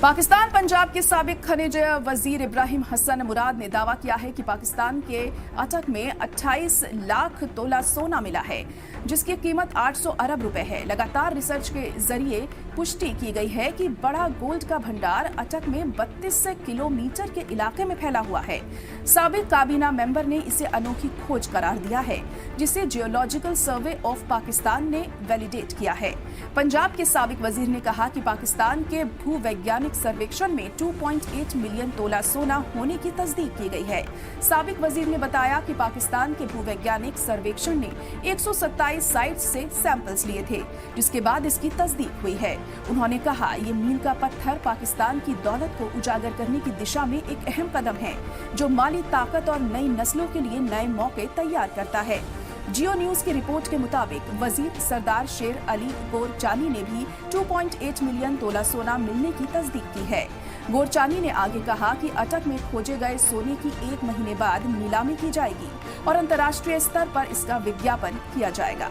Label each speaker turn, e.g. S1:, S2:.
S1: पाकिस्तान पंजाब के साबिक खनिज वजीर इब्राहिम हसन मुराद ने दावा किया है कि पाकिस्तान के अटक में 28 लाख तोला सोना मिला है, जिसकी कीमत 800 अरब रुपए है। लगातार रिसर्च के जरिए पुष्टि की गई है कि बड़ा गोल्ड का भंडार अटक में 32 किलोमीटर के इलाके में फैला हुआ है। साबिक काबीना मेंबर ने इसे अनोखी खोज करार दिया है, जिसे जियोलॉजिकल सर्वे ऑफ पाकिस्तान ने वैलिडेट किया है। पंजाब के साबिक वजीर ने कहा कि पाकिस्तान के भूवैज्ञानिक सर्वेक्षण में 2.8 मिलियन तोला सोना होने की तस्दीक की गई है। साबिक वजीर ने बताया कि पाकिस्तान के भूवैज्ञानिक सर्वेक्षण ने 127 साइट से सैंपल्स लिए थे, जिसके बाद इसकी तस्दीक हुई है। उन्होंने कहा, ये मील का पत्थर पाकिस्तान की दौलत को उजागर करने की दिशा में एक अहम कदम है, जो माली ताकत और नई नस्लों के लिए नए मौके तैयार करता है। जियो न्यूज की रिपोर्ट के मुताबिक वजीर सरदार शेर अली गोरचानी ने भी 2.8 मिलियन तोला सोना मिलने की तस्दीक की है। गोरचानी ने आगे कहा कि अटक में खोजे गए सोने की 1 महीने बाद नीलामी की जाएगी और अंतर्राष्ट्रीय स्तर पर इसका विज्ञापन किया जाएगा।